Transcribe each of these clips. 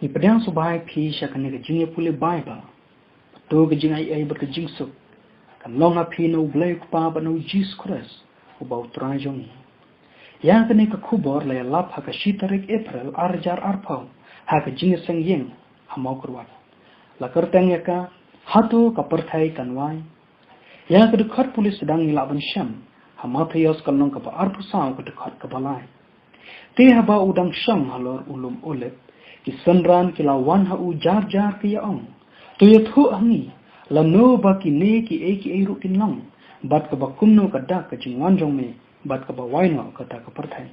Ni pedang subai pi syakan ni kejing pule Bible. Tu kejing ai berkejing suk. Kan long api no blai pa ba no Jesus Christ. Ubau Trai Jong. Yang kene ke kubor le lap ha ka shitarik April arjar arpau. Ha kejing sang yeng hamau kurwat. La kerteng ya ka Hato ka pyrthei kanwai. Yang ke dekat polis sedang ngilaban syam. Hamatayos kalong ka ba arpusau ke dekat ke balai. Te haba udang syam halor ulum ulit. Ki senran ki lawan ha u jar-jar ki yaong. Tu ya thu hangi. La no ba ki ne ki e ru kin long. Bat ka ba kumno ka dak ka jingwan jong me. Bat ka ba waino ka ta ka pyrthei.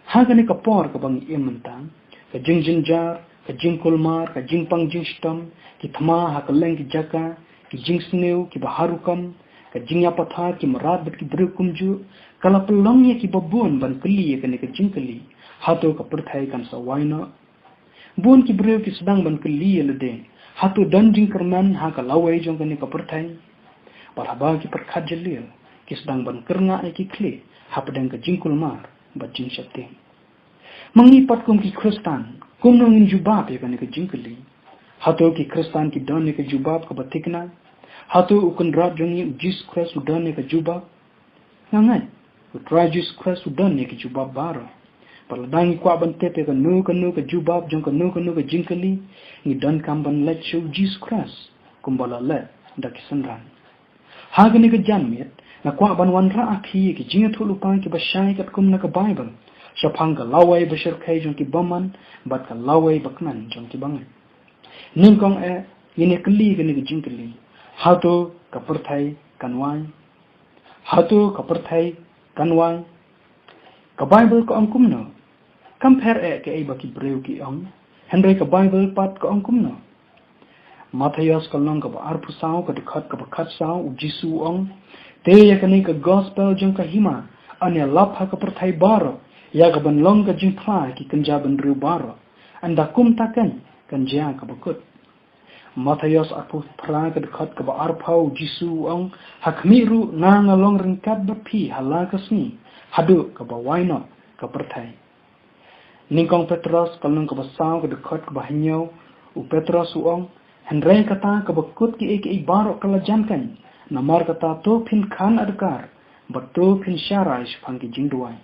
Ha gani ka por ka bang mentang. Ka jing jar, ka jing kulmar, ka jing pang jing stam. Ki thama ha ka leng ki jaka. Ki jing sneu, ki ba harukam. Ka jing ya pathar ki marad bat ki bru kumju. Kala pelong ya ki babun ban keli ya kani ka jing keli. Hato ka pyrthei kan sa waino. Bun ki bru ki sedang ban keli ya lede. Hato dan jing kerman ha ka lawai jong kani ka pyrthei. Barhaba ki perkhat jalil. Ki sedang ban kerna ya ki kli. Ha pedang ka jing kulmar. Bat jing syapting. Mengipat kum ki Kristan. Kum nongin jubab ya kani ka jing keli. Hato ki Kristan ki dan ya ka jubab ka batikna. Hato kynrad jong Jesus Christ udan ya ka jubab. Ngangai. Trai Jesus Christ udan ya ka jubab baro. Paladangi kwa ban tepe ka nu ka jubab jong ka nu ka jing keli. Ni dan kam ban let show Jesus Christ. Kumbala let da ki senran. Hagani ka janmit. Na kwa ban wan ra akhi ki jinga thulupan ki basyai kat kum na ka Bible. Syapang ka lawai basyar kai jong ki baman. Bat ka lawai baknan jong ki bangan. Ningkong ini keli gani ka jing keli. Hato ka pyrthei kanwai. Hato ka pyrthei kanwai. Ka Bible ka ang kumno. Compare ke baki breu ki ang. Henry ka Bible pat ka ang kumno. Matthias ka long ka ba arpusao ka dekat ka bakat sao u Jisu ang. Te ya kani ka gospel jong ka hima. Anya lap ha ka pyrthei baro. Ya ka ban long ka jing Trai ki kenjaban reu baro. Anda kumta kan jia ka bakut. Matthias arpu pra ka dekat ka ba arpau Jisu ang. Hakmiru na ngalong ringkat bapi hala ka sni. Hadu ka ba waino ka pyrthei. Ningkong Petrus kalung ka ba sao ka dekat ka ba hanyaw. U Petrus uong. Henry kata ka bakut ki e baro kalajan kan. Namar kata to pin khan adkar. Bat to pin syarai shpang ki jingduai.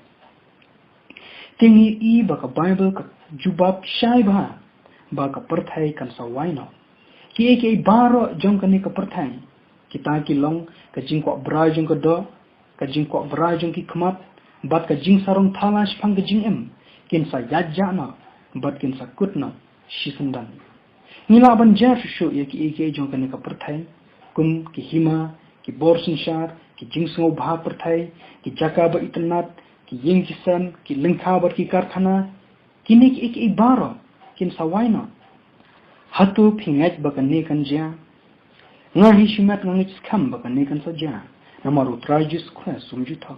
Tingi i ba ka Bible ka jubab syai ba. Ba ka pyrthei kan sa waino. Ki e baro jong kani ka pyrthei. Kita ki long ka jingkwak bra jong ka do. Ka jingkwak bra jong ki kmat. Bat ka jing sarong thala shpang ka jingim. Kin sa yajana. Bat kin sa kutna. Shisendan. Ngila ban jar shuh ya ki e jong kani ka pyrthei. Kum ki hima. Ki borsin syar. Ki jing sengo bha pyrthei. Ki jaka ba itanat. Ki ying jisan. Ki lengkha bat ki karkhana. Kini ki e baro. Kin sa waino. Hato pingat baka nekan jia. Ngahi shimat ngangit skam baka nekan sa jia. Namaru Trai Jesus Christ sumjutak.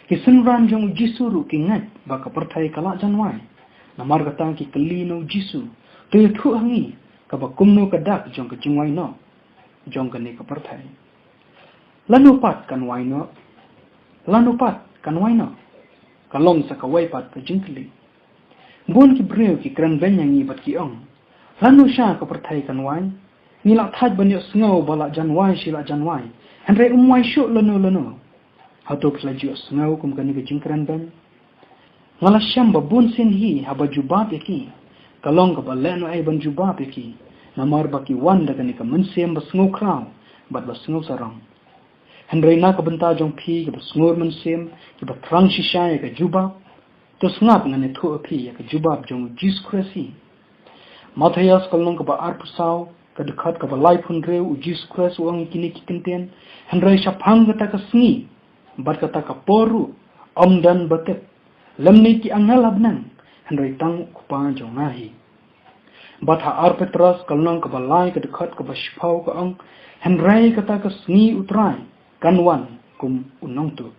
Ki senran jong Jisu ki ngat baka pyrthei kalak janwai. Namar kata ki keli no Jisu. Tu thu hangi ka ba kumno ka dak jong ka jingwai no. Jong ka ne ka pyrthei. Lanupat kan wai no. Lanupat kan wai no. Kalong sa kawai pat ka jingkeli. Bun ki breu ki kran benyangi bat ki ong. Lanu sya ka pyrthei kan wai. Nilak thaj banyo sngau bala janwai sila janwai. Henry umwai syuk lanu. Hato kelaju sngau kum kani ka jingkran ben. Ngala syam ba bun sin hi haba jubab yaki. Kalong ka ba leno ay ban jubab yaki. Namar baki wanda kani ka mensem ba sngau kraw. Bat ba sngau sarang. Henry na ka benta jong pi ka ba sngau mensem. Ki ba trang shishay ka jubab. To ngap ngani thu api ya ka jubab jong Jesus Christ hi. Matthias kalong ka ba arpusao. Ka dekat ka ba laipun reu u Jesus Christ uang kini kikinten. Henry syapang kata ka sengi. Bat kata ka poru. Om dan batet. Lemni ki angalab nang. Henry tang kupa jong ngahi. Bat ha Petrus kalong ka ba lai ka dekat ka ba shpau ka ang. Henry kata ka sengi utrai. Kanwan kum unong tu.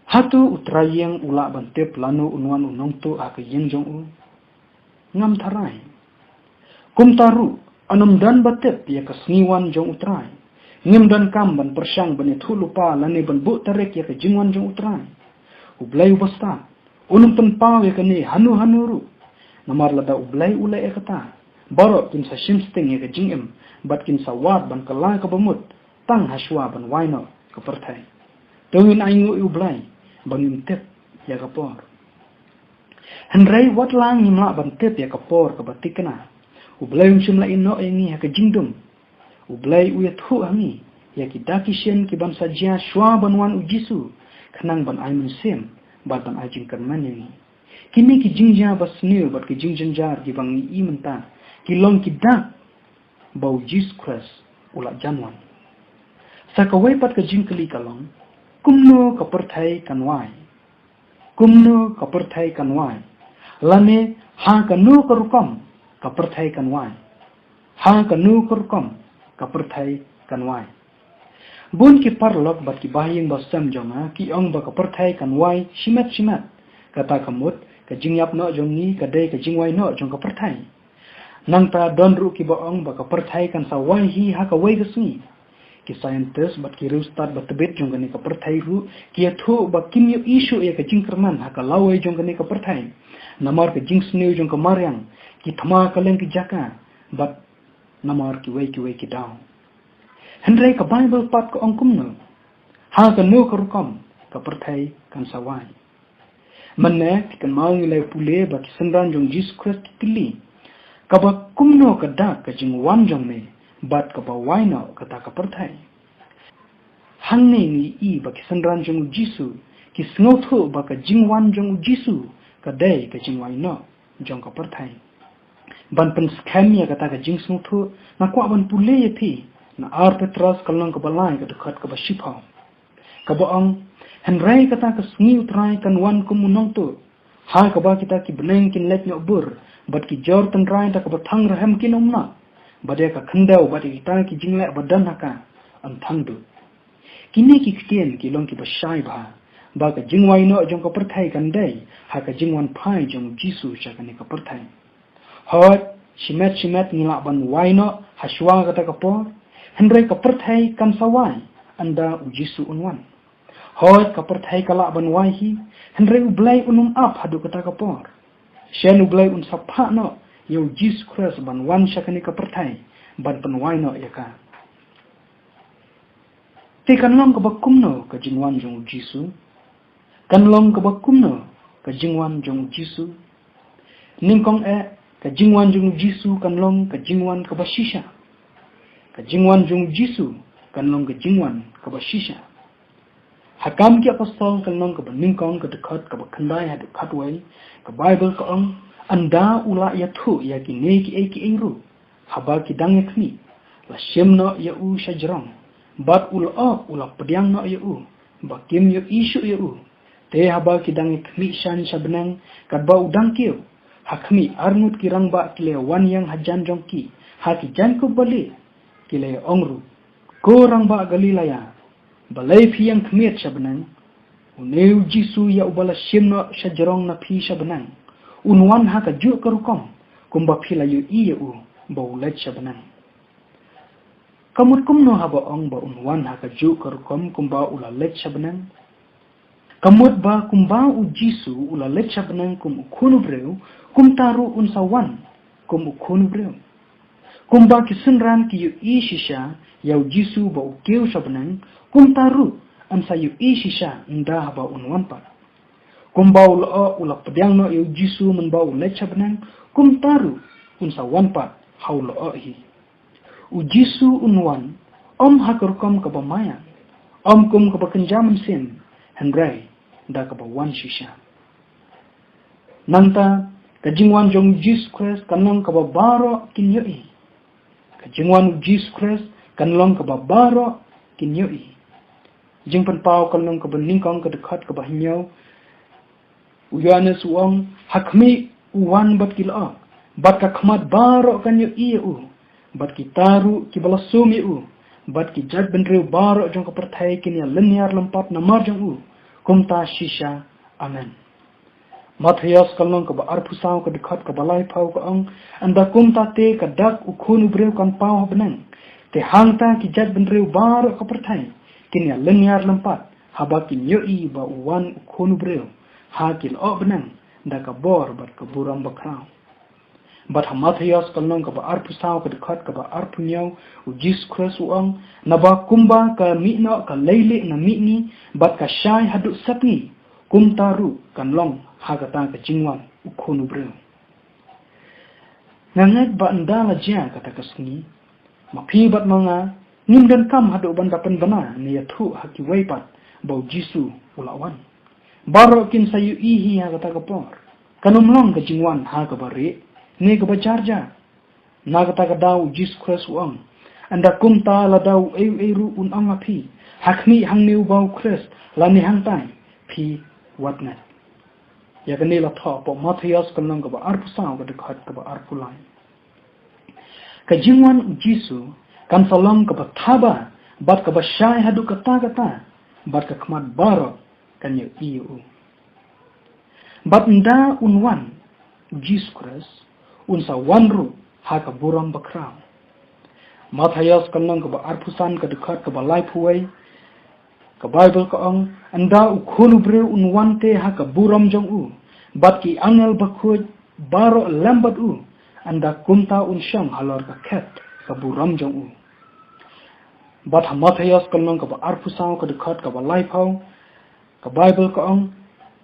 Hatu utrai yang ulak bantep lanu unwan unong tu ha ka yin jong u. Ngam tharai. Kum taru anum dan batep ya ka sengiwan jong utrai. Ngim dan kam ban persyang ban itu lupa lani ban bu tarik ya ka jingwan jong utrai. Ublay ubasta. Unum pynpaw ya ka ni hanu ru. namar lada ublay ulay kata baro kin sa shim sting ya jingim bat kin sa wat ban kala ka bamut tang haswa ban waino ka pyrthei tungin aingu ublay bangim tep ya ka por hanrei wat lang nimla ban tep ya ka por ka batikna ublay shimla inno engi ka jingdum ublay uya thu hangi ya ki daki shin ki ban sajia shwa ban wan ujisu khanang ban ai mun sem bat ban ai jing kan manyi kini ki jingja bas new bat ki jingjanjar ki bang i menta ki long ki dak bau jis kras ula janwan sakawai pat ka jingkali kalong kumno ka pyrthei kanwai kumno ka pyrthei kanwai lane ha ka nu ka rukom ka pyrthei kanwai ha ka nu ka rukom ka pyrthei kanwai bun ki parlok bat ki bahing basam jonga ki ong ba ka pyrthei kanwai shimat kata kamut ka jingyap no jongi ka dei ka jingwai no jong ka pyrthei nang ta don ru ki baong ba ka pyrthei kan sa wai hi ha ka wai gasni ki scientist bat ki rustat bat tebet jong ni ka pyrthei ru ki athu ba kimyo issue ya ka jingkerman ha ka lawai jong ni ka pyrthei namar ka jingsneu jong ka maryang ki thama ka leng ki jaka bat namar ki wai ki daw hendrai ka bible pat ka ongkum no ha ka no ka rukom ka pyrthei kan sa wai manne kan mau ngilai pule ba ki sendran jong Jesus Christ kili kaba kumno ka da ka jingwan jong ne bat ka ba waino ka ta ka pyrthei hangne ni i ba ki sendran jong jisu ki snotho ba ka jingwan jong jisu ka dei ka jingwai no jong ka pyrthei ban pen skemia ka ta ka jing snotho na kwa ban pule yethi na ar petras kalong ka balai ka dekat ka ba shipau ka ba ang henrai kata ka sngiu trai kan wan kumunong tu ha ka ba kita ki beneng kin let nyobur bat ki jor tan rai ta ka bathang rahem kin umna bade ka khandau bat kita ki jingle badan haka an thangdu kini ki ktien ki long ki bashai ba ka jingwai no jong ka pyrthei kan dei ha ka jingwan phai jong jisu cha ka ni ka pyrthei hot shimet ngila ban waino haswa kata ka por henrai ka pyrthei kan sawai anda ujisu unwan hot ka pyrthei kala ban wai hi henrai ublai unum ap hadu kata ka por shen ublai un sapha no yo Jesus Christ ban wan shakani ka pyrthei ban ban wai no yaka te kanlong ka bakum no ka jingwan jong jisu kanlong ka bakum no ka jingwan jong jisu ningkong ka jingwan jong jisu kanlong ka jingwan ka bashisha ka jingwan jong jisu kanlong ka jingwan ka bashisha hakam ki apostol kanlong ka ningkong ka dekat ka bakhandai ha dekat wai ka bible ka ong anda ula ya thu ya ki ne ki e ki ingru haba ki dang yakni la shemno ya u shajrong bat ula pediang no ya u bakim yo isu ya u te haba ki dang yakni shan shabnang ka ba udang kiu hakmi armut ki rang ba kile wan yang hajan jong ki ha ki jan ko bali kile ongru ko rang ba galilaya balai phi yang khmiet shabnang uneu jisu ya ubala shemno shajrong na phi shabnang unwan ha ka ju karukom kumba phila yu i u baulet shabnang kamut kumno ha ba ong ba unwan ha ka ju karukom kumba ulalet shabnang kamut ba kumba u jisu ulalet shabnang kum ukhunu breu kum taru unsawan kum ukhunu breu kumba kisenran ki yu i shisha ya jisu ba ukeu shabnang kum taru ansa yu i shisha nda ba unwan pa kumba ula pediang no yu jisu men ba ulet shabnang kum taru unsa wan pa haulo hi u jisu unwan om hakurkom ka bamaya om kum ka bakenjaman sin henrai da ka ba wan shisha nanta ka jingwan jong Jesus Christ kanong ka baro kinyoi ka jingwan Jesus Christ kanong ka baro kinyoi jing pynpaw kanong ka beningkong ka dekat ka bahinyaw uyanes uong hakmi uwan bat kila bat ka khmat baro kanyo iu bat ki taru ki balasum iu bat ki jad benreu baro jong ka pyrthei kinya lenyar lempat namar jong u kumta shisha amen Matthias kalong ka ba arpusaw ka dekat ka balai pau ka ang anda kumta te ka dak ukhun ubreu kan pau benang te hangta ki jad benreu baro ka pyrthei kinya lenyar lempat haba kinyo i ba uwan ukhun ubreu hakil o benang da ka bor bat ka burang bakraw But Hamathias kalong kaba arpusau ka dekat kaba arpunyau ujis kres uang naba kumba ka mikna ka leile na mikni bat ka syai haduk sapi kumta ru kan long hagata ka jingwan ukonu breu. Ngangat ba ndala ja kata kasni mapi bat manga ngin dan kam haduk bandapan bana ni yathu haki waipat bau jisu ulawan. Barokin sayu ihi hagata kapor kanumlong ka jingwan haga bare ne ka bajarja nagata ka daw jis kres uang anda kumta la daw eru un angapi hakni hangniu bau kres lani hangtai pi watna ya kani la tha po Matthias kanang ka ba arpusang ka dekat ka ba arpulai ka jingwan jisu kan salam ka ba thaba bat ka ba syai hadu kata bat ka kmat baro kan yu iu bat nda unwan jis kres unsa wanru haka buram bakrang Matthias kanang ka ba arpusan ka dekat ka ba laipuai ka Bible ka ang anda ukhulu bre unwante haka buram jong u bat ki angel bakhut baro lambat u anda kumta unsyang halor ka khet ka buram jong u bat Matthias kanang ka ba arpusan ka dekat ka ba laipau ka Bible ka ang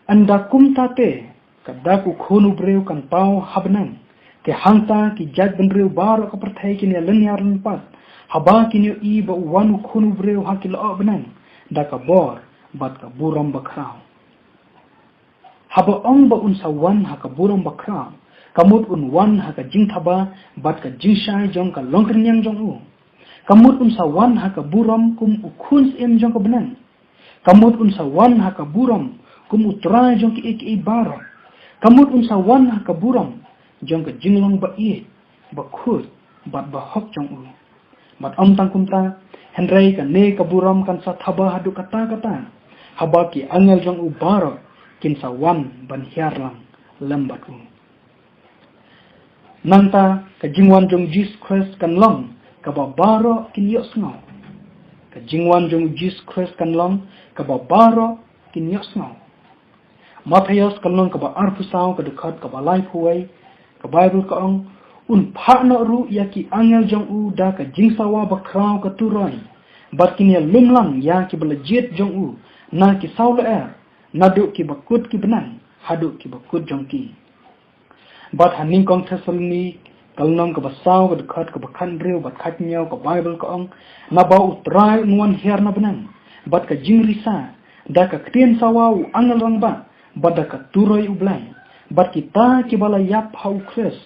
anda kumta te ka daku khulu bre kan pau habnan ke hangta ki jad benreu baro ka pyrthei kini lenyaran pat haba kini I ba wanu khunu breu hakil abnan da ka bor bat ka buram bakrao haba ong ba unsa wan haka buram bakrao kamut un wan haka jingthaba bat ka jingshai jong ka longkrenyang jong u kamut unsa wan haka buram kum ukhuns em jong ka benan kamut unsa wan haka buram kum utrai jong ki ik baro kamut unsa wan haka buram jong ka jinglong ba I ba khut bat ba hok jong u bat tang kumta henrei ka ne ka buram kan sa thaba hadu kata haba ki angel jong u baro kin sa wan ban hiarlang lambat u nanta ka jingwan jong jis kres kan long ka ba baro kin yok snau ka jingwan jong jis kres kan long ka ba baro kin yok snau Matthias kan long ka ba arpusau ka dekat ka ba laipuai ka Bible ka ang un phana ru yaki angel jong u da ka jingsawa bakrao ka turai bat kinia lumlang ya ki belajet jong u na ki saula nadu ki bakut ki benan hadu ki bakut jong ki bat haning kong Thessaloni kalnong ka basaw ka dekat ka bakhan reu bat khatnyau ka Bible ka ang na ba utrai nuan her na benan bat ka jingrisa da ka ktien sawa u angel rang ba bat da ka turai u blai bat kita ki bala yap hau kres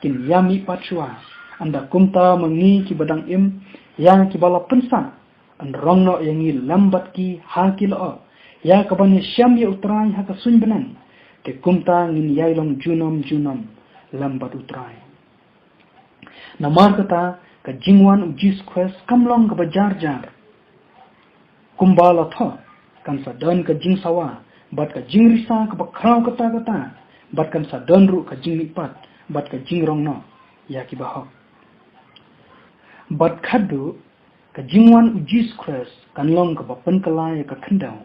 kin yami patchua anda kumta mengi ki badang im yang ki bala pensa an rongno yangi lambat ki hakil o ya kabani syam ya utrai haka sun benan ke kumta ngin yailong junam lambat utrai namar kata ka jingwan ujis kres kamlong ka bajar kumbala tho kan sadan ka jingsawa bat ka jingrisa ka bakrau kata bat kan sa donru ka jingnipat bat ka jingrong no ya ki bahok bat khadu ka jingwan ujis kres kan long ka bapen kala ya ka khandau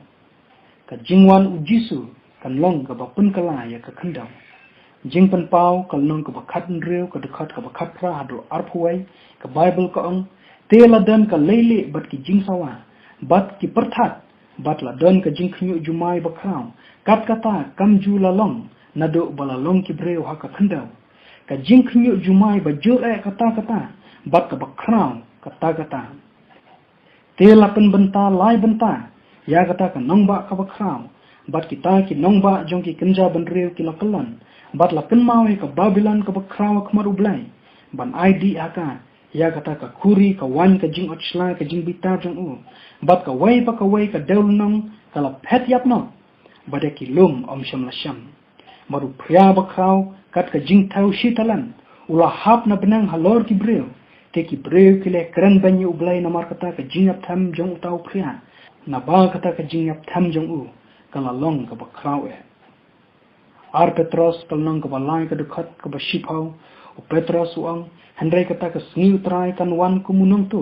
ka jingwan ujisu kan long ka bapen kala ya ka khandau jing pynpaw kan long ka bakhat reu ka dekat ka bakhat pra hadu arpuai ka Bible ka ong tela dan ka leile bat ki jingsawa bat ki perthat bat la dan ka jingkhyu jumai bakrau kat kata kamju lalong nado balalong ki breu haka khandau ka jingkhyu jumai bajur kata bat ka bakrau kata tela pen benta lai benta ya kata ka nongba ka bakrau bat kita ki nongba jong ki kenja benreu ki lakalan bat la penmau ka Babylon ka bakrau kmaru blai ban ID haka ya kata ka kuri ka wan ka jing otshla ka jing bita jong u bat ka wai pa ka wai ka deulnong ka la phet yap no bada ki lum sham la sham maru pria bakrau kat ka jing thau shitalan ula hap na benang halor ki breu te ki breu ki le kran banyu ublai na mar kata ka jingap tham jong tau pria na ba kata ka jingap tham jong u kala long ka bakrau ar Petros kalnong ka balai ka dekat ka bashipau o Petros uang handai kata ka sniu trai kan wan kumunong tu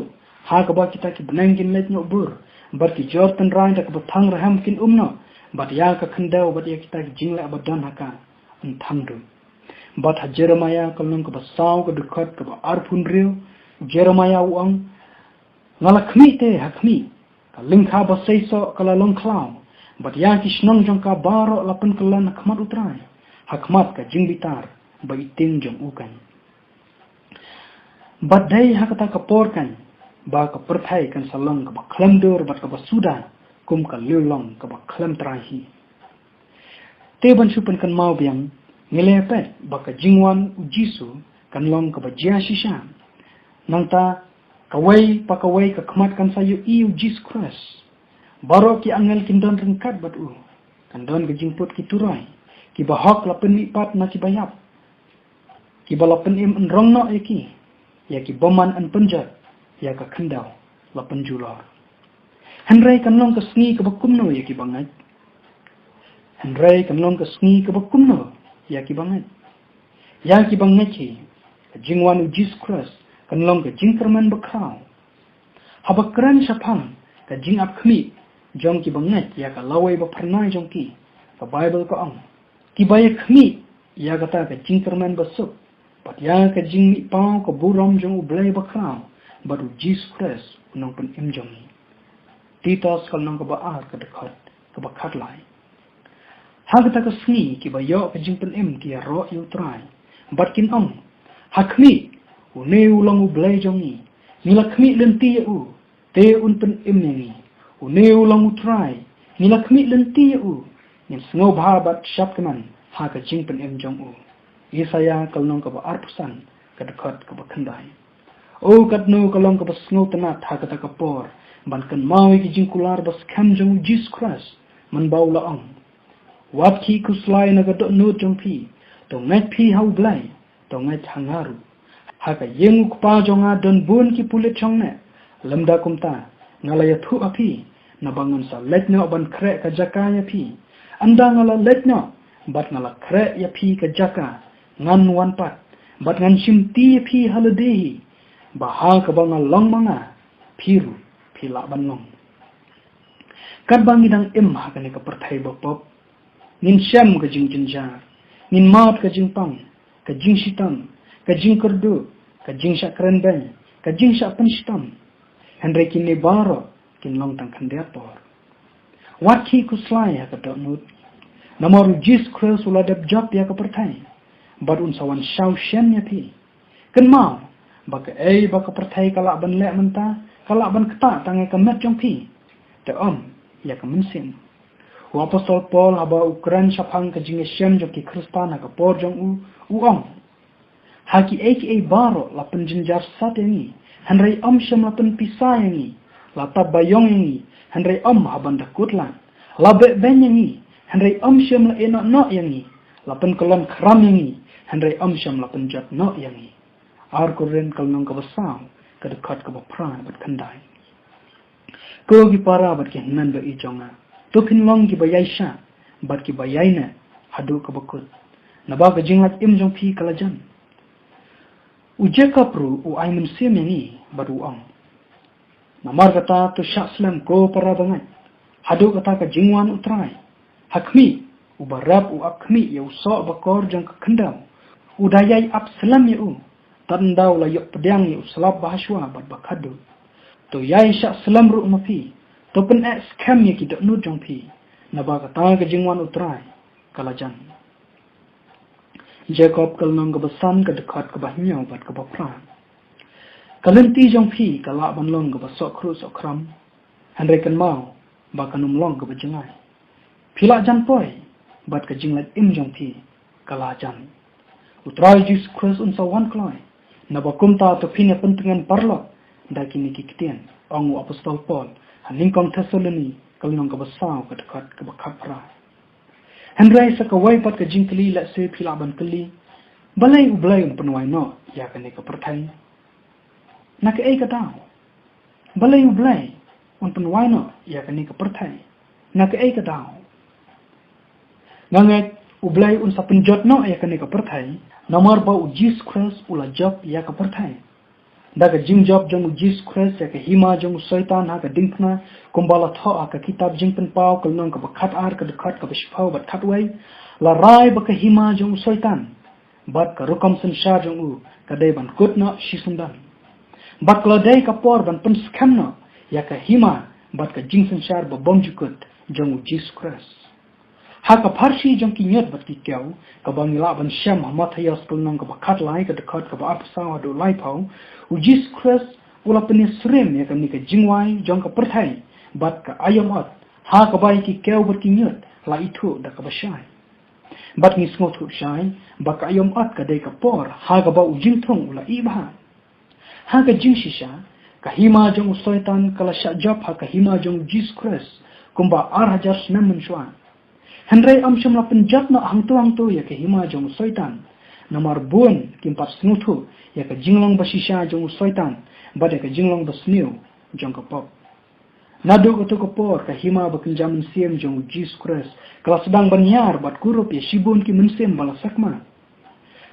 ha ka ba kita ki benangin let no bur bar ki jortan rai da ka bathang raham kin umno bat ya ka khandau bat ya kita ki jingla badan haka an thamdu bat ha Jeremiah kalong ka basaw ka dekat ka arpun rio Jeremiah uang ngalakmi te hakmi kalingkha basaiso kala long klau bat yang kisnong jong ka baro lapan kalan hakmat utrai hakmat ka jingbitar baiting jong ukan bat dai hakata kaporkan ba ka pyrthei kan salong ka baklam dor bat ka basuda kum ka lulong ka baklam trahi te ban supan kan mau biang ngelepet ba ka jingwan ujisu kan long ka bajia shisha nangta kawai pakawai ka khmat kan sayu iu Jesus Christ baro ki angel kindon rengkat bat u kandon ke jingput ki turai ki bahak lapen lipat na ki bayap ki balapen im enrong no eki ya ki boman an penjat ya ka khandau lapen julor henrai kan long ka sngi ka bakumno ya ki bangat henrai kan long ka sngi ka bakumno ya ki bangat ki jingwan Jesus Christ kan long ka jingkerman bakrau habakran sapang ka jing ap khmi jong ki bangat ya ka lawai ba pernai jong ki ka bible ka ong ki baya khmi ya kata ka jingkerman basuk pat ya ka jing mi pau ka buram jong ublai bakrau baru Jesus Christ nong pen im jong titos kal nong ka ba ka dekat ka bakat lai hagata ka sni ki bayo ka jing pen im ki ro yu trai bat kin ong hakmi uneu long ublai jong ni nilakmi lenti u te un pen im ni uneu long utrai nilakmi lenti u nin sngo bhabat shapkaman ha ka jing pen im jong u Isaya kalnong ka ba arpusan ka dekat ka ba khandai o katno kalong ka ba sngo tanat ha ka ta ka por ban kan mawi ki jing kular bas kham jong Jesus Christ man baula ong wat ki kuslai na ka do no jong pi to ngat pi hau blai to ngat hangaru ha ka yeng ku pa jonga don bun ki pulet chong ne lamda kumta ngalaya thu api na bangun sa letno ban kre ka jakaya pi anda ngala letno bat ngala kre ya pi ka jaka ngan wan pat bat ngan simti pi holiday baha ka banga long manga piru pila ban long kat bangi dang im ha ka ne ka pyrthei bopop nin syam ka jing jinjar nin mat ka jing pang ka jing sitam ka jing kerdu ka jing sakran ben ka jing sak penstam henry kin ne baro kin long tang khandapor wat ki kuslai ha ka do nut namor Jesus Christ uladap job ya ka pyrthei bat un sawan shau shen ya pi kan mau baka baka pyrthei kala ban le menta kala ban kata tangai ka met jong pi te ya ka mensin wa apostol Paul aba ukran sapang ka jing shen jo ki kristana ka por jong u haki baro la penjinjar sateni henry sham la pen pisai ni la tabayong ni henry haban dakutlan la be ben ni henry sham la eno no ni la pen kolon kram ni henry sham la pen jat no ni ar koren kalnong ka basang ka dekat ka bapran bat khandai ko gi para bat ki nan be i jonga to kin long ki bayai sha bat ki bayai na hadu ka bakut na ba ka jinglat im jong phi kalajan ujeka pru u aimen semeni badu ang namar kata to syak slem ko para bangat hadu kata ka jingwan utrai hakmi u barab u akmi ya uso bakor jong ka khandam udayai ap slem ya u tandau la yok pedang ya uslab bahaswa bat bakadu to yai syak slem ru mafi to pen ex kam ya ki dok nu jong pi na ba kata ka jingwan utrai kalajan Jacob kalnong ka basan ka dekat ka bahnyaw bat ka bapran kalenti jong pi kala banlong ka basok krus okram henry kan mau ba kanum long ka bajangai pila jan poi bat ka jinglat im jong pi kala jan utrai Jesus Christ unsa wan kloi na ba kumta to pina pentingan parlo da kini kiktian ongu apostol Paul haning kong Thessaloni kalnong ka basaw ka dekat ka bakapra henry sa kawai pat ka jingkli la se pila ban kli balai ublai penwai no ya ka ne ka pyrthei na ka ka tao balai ublai penwai no ya ka ne ka pyrthei na ka tao nganget ublai sa penjot no ya ka ne ka pyrthei namar ba Jesus Christ ula job ya ka pyrthei daga jing job jong Jesus Christ ya ka hima jong syaitan ha ka dingna kumbala tho ka kitab jing pynpaw kalnong ka bakhat ar ka dekat ka bishpau bat khatwai la rai ba ka hima jong syaitan bat ka rukam sensar jong u kadai ban kut no shisundan bat kladai ka por ban pen skam no ya ka hima bat ka jing sensar ba bom jukut jong u Jesus Christ ha ka parsi jong ki nyot bat ki keu ka bang la ban sham hamat hayas kulnong ka bakat lai ka dekat ka ba apsa do lai pau u Jesus Christ ula peni srem ya ka ni ka jingwai jong ka pyrthei bat ka ayomot ha ka bai ki keu bat ki nyot la itu da ka bashai bat ni sngot hu shai ba ka ayomot ka dei ka por ha ka ba u jing thong ula i ba ha ka jing shisha ka hima jong soitan kala sha job ha ka hima jong Jesus Christ kumba 4000 namun shwa Henry amsham la penjat na hangtu ya ke hima jong soitan nomor bun kimpat snutu ya ke jinglong basisha jong soitan bade ke jinglong basniu jong ka pop nadu ko to ko por ka hima bakinjam siem jong Jesus Christ kelas sedang banyar bat kurup ya shibun ki mensem bala sakma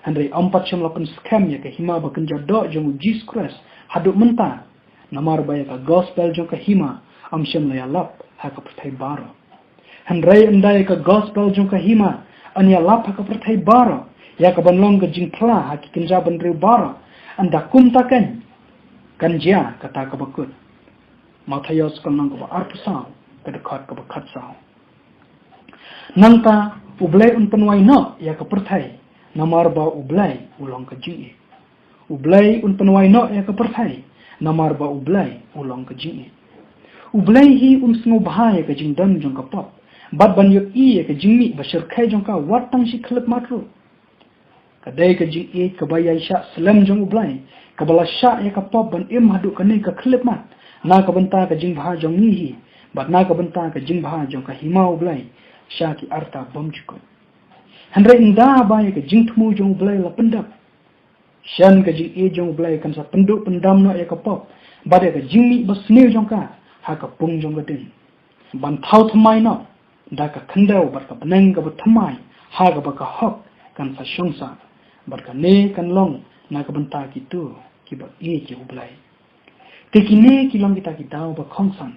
Henry ampat sham la pen scam ya ke hima bakinja do jong Jesus Christ haduk menta nomor baya ka gospel jong ka hima amsham la ya lap ha ka pyrthei baro Henry andai ka gospel jong ka hima anya lap ha ka pyrthei baro ya ka banlong ka jingpla ha ki kinja ban re baro anda kumta kan kanjia kata ka bakut mathayos kan nang ka arpsau ka dekat ka bakat sau nangta ublai un penwai no ya ka pyrthei namar ba ublai ulong ka jingi ublai un penwai no ya ka pyrthei namar ba ublai ulong ka jingi ublai hi sngo bahaya ka jingdan jong ka pop bat ban yo i ka jingmi bashir khai jong ka watang shi khlep matru kadai ka jing e ka bayai sha slem jong ublai ka bala sha ya ka pop ban im hadu ka nei ka khlep mat na ka banta ka jing bha jong ni hi bat na ka banta ka jing bha jong ka hima ublai sha ki arta bom chiko handre inda ba ya ka jing thmu jong ublai la pendap shan ka jing e jong ublai kan sa penduk pendam no ya ka pop bat ya ka jingmi basne jong ka ha ka pung jong ka tin ban thau thamai no da ka khandau bat ka banang ka thamai ha ka ba ka hok kan sa shongsa bat ka ne kan long na ka banta ki tu ki ba e ki ublai te ki ne ki long kita ki dau ba khongsan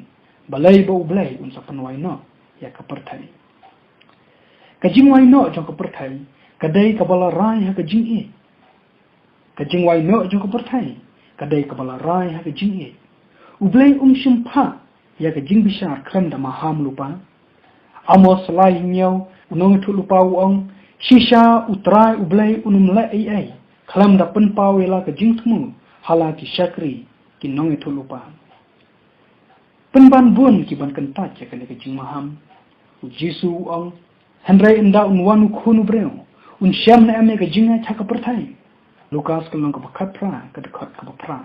balai ba ublai un sa panwai no ya ka pyrthei ka jingwai no jong ka pyrthei ka dai ka bala rai ha ka jing e ka jingwai no jong ka pyrthei ka dai ka bala rai ha ka jing e ublai shim pha ya ka jing bishar kham da maham lupa amos lai nyau unong thu lupa uong shisha utrai ublai unum la ai khlam da pynpaw la ka jing thmu hala ki shakri ki nong thu lupa penban bun ki ban kan ta che ka ne ka jing maham u jisu uong handrai inda unwan khunu breu un sham na ame ka jinga cha ka pyrthei lukas ka long ka khat pra ka khat ka pra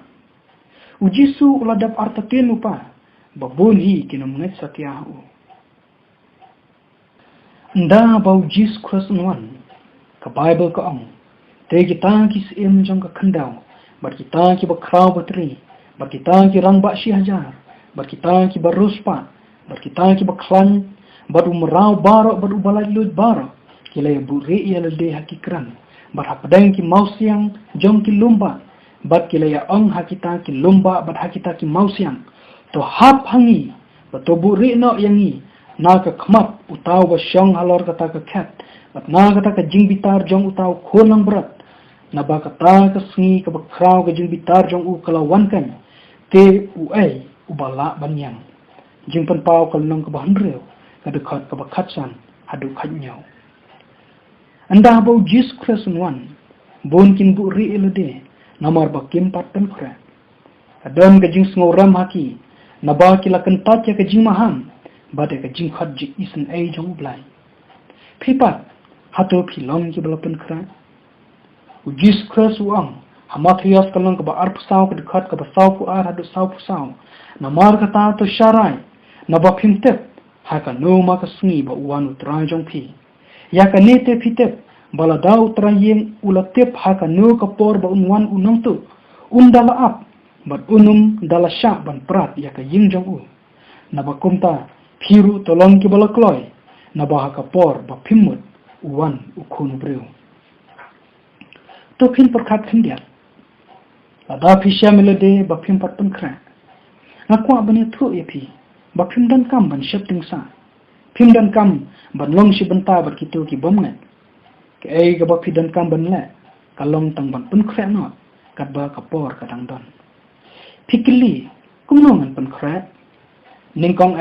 u jisu uladap arta ten lupa babun hi kinam ngat satya u nda bau Jesus Christ one ka Bible ka ang te kita ki sim jong ka khandau bar kita ki ba khrau batri bar kita ki rang ba shi hajar bar kita ki baruspa bar kita ki ba khlan bar umrau baro bar ubalai lut baro kila bu re iala de hakikran bar hapadang ki mausiang jong ki lumba bar kila ya ang hakita ki lumba bar hakita ki mausiang to hap hangi to bu re no yangi na ka khmat utaw ba shong halor kata ka khat bat na kata ka jing bitar jong utaw khonang brat na ba kata ka sngi ka ba khrau ka jing bitar jong u kala wan kan te u ai u bala banyang jing pan paw kal nong ka ba hanreu ka de khat ka ba khat san hadu khat nyau anda ba Jesus Christ wan bon kin bu ri elode namar ba kim pat pynkhreh adam ka jing sngo ram haki na ba kilakan ta ka jing maham bade ka jing khat ji isen ai jong blai phipat hato philong ki bala pynkhreh u Jesus Christ uang hamathias kalong ka ba arpsau ka khat ka ba sau pu ar hadu sau pu sau na mar ka ta to sharai na ba phimtep ha ka no ma ka sngi ba uan utrai jong phi ya ka ne te phitep bala da utrayeng ulatep ha ka no ka por ba unwan unong tu undala ap bat unum dala sha ban prat ya ka ying jong u na ba kumta phiru tolong ki bala kloi na ba ka por ba phimut uwan ukhun breu to phin prakhat khindia ada phisya melode ba phim pat pynkhreh na kwa bani thu epi ba phim dan kam ban shep ting sa phim dan kam ban long shi ban ta ba ki to ki bom ngai ke ai ga ba phi dan kam ban la kalong tang ban pynkhreh not kat ba kapor kadang don pikili kumnongan pynkhreh ningkong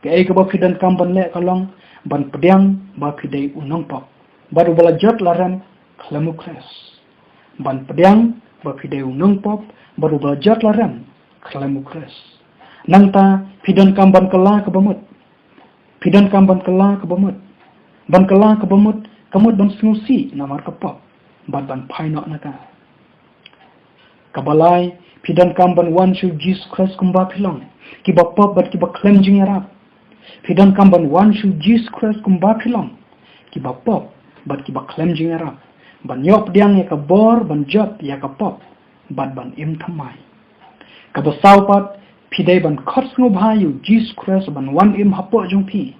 ke ba pidan kamban le kalong ban pedang ba pidai unong pop baru bala jot laram klamukres ban pedang ba pidai unong pop baru bala jot laram klamukres nangta pidan kamban kala kebamut pidan kamban kala kebamut ban kala kebamut kamut ban sengusi namar kapop ban painok naka kabalai pidan kamban wan shuh Jesus Christ kumba pilong kiba pop bat kiba klem jingarap pidan kamban wan shuh Jesus Christ kumba pilong kiba pop bat kiba klem jingarap ban yop diang ya kabor ban jot ya kapop ban im thamai kabasau pat pidai ban khot ngobhayu Jesus Christ ban wan im hapo jongpi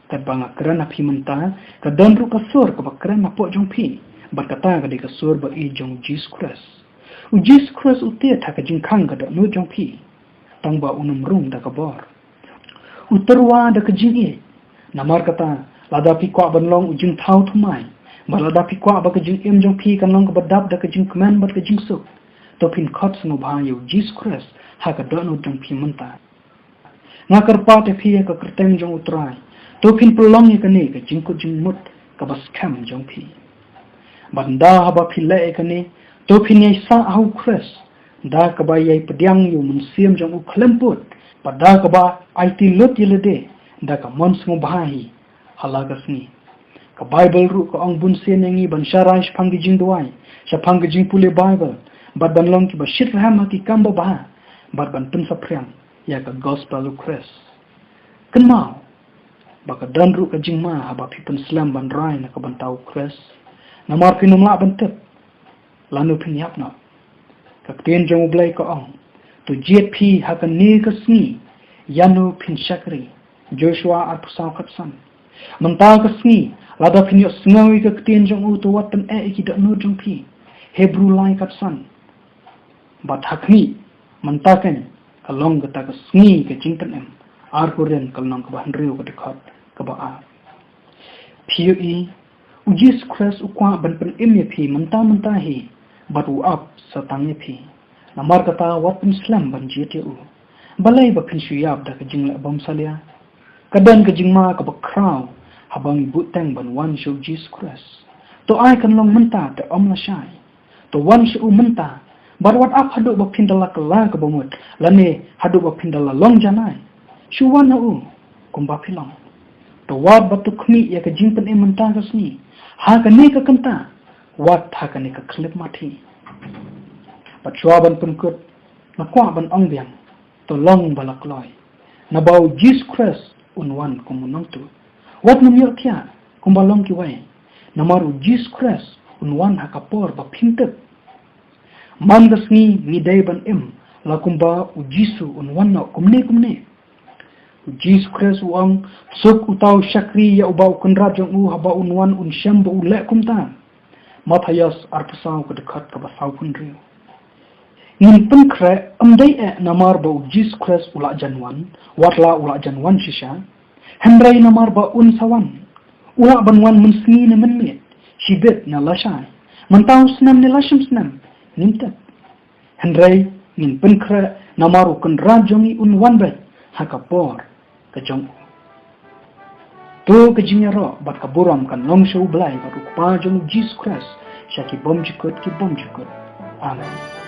kat banga kerana pi menta ka donru kasur ka kerana hapo jongpi bat kata ka de kasur ba I jong Jesus Christ u Jesus Christ utia thaka jingkhang ka no jongpi tangba unum rum da kabor uterwa da ka jingi namar kata lada pi kwa ban long ujing thau thumai balada pi kwa ba ka jing im jongpi kan long ka badap da ka jing kman bat ka jing suk to pin khot ngobhayu Jesus Christ haka dono jong pi menta ngakar pa te phi ka kerteng jong utrai to pin prolong ye kane ka jingko jingmut ka bas kham jong pi banda haba phi le kane to pin ye sa au kres da ka ba ye pediang yu mun siam jong u klemput pada ka ba IT lot ye lede da ka mons ngo bhai halagasni ka bible ru ka ong bun se nengi ban sharai phangi jing duai sha phangi jing pule bible bad ban long ki ba shit ram ki kamba ba bad ban pun sapriang ya ka gospel ukres kenau baka dan ru ka jingma haba pipun slem ban rai na ka ban tau kres namar pinumla ban tep lanu pin yap na ka ten jong blai ka ong to jp ha ka ne ka sni yanu pin shakri Joshua ar pusau khatsan manta ka sni lada pin yo sngawi ka ten jong u to wat pen ki da no jong pi hebrew lai khatsan bat hakni mantaken kalong gata ka sngi ka jingtan em ar koren kalong ka ban riu ka dekat ka ba a phe u Jesus Christ u kwa ban pen em ye phi manta hi bat u up satang ye phi namar kata wat pen slem ban jete u balai ba phin shuyab da ka jingla bom salia kadan ka jingma ka ba kraw habang butang ban wan shuh Jesus Christ to ai kan long manta ta omla shai to wan shuh manta bar wat up hadu ba pindala kala ka bomut lane hadu ba pindala long janai shuwana u kumba pilong to wat batu khmi ya ka jingpan e manta ka sni ha ka ne ka kanta wat ha ka ne ka klip mati pat chwaban punkut na kwa ban ongbiang to long balak loy na bau Jesus Christ unwan kumunong tu wat nam yo kya kumbalong ki wai namaru Jesus Christ unwan ha kapor ba pintep mangasni midai ban im la kumba u Jisu unwan na kumne Jesus Christ uang suk utau shakri ya ubau kynrad jong u haba unwan un sham u le kumta mathayas arpasau ka dekat ka basau kunriu ngin pynkhreh amdai namar ba u Jesus Christ ula janwan watla ula janwan shisha hendrai namar ba un sawan ula banwan mensni na menmit shibet na lashai mantau snam ne lasham snam nimta hendrai ngin pynkhreh namaru kynrad jongi unwan ba hakapor ka jong to ka jingero bat ka buram kan long show blai ba pa jong Jesus Christ shaki bom jikot ki bom jikot amen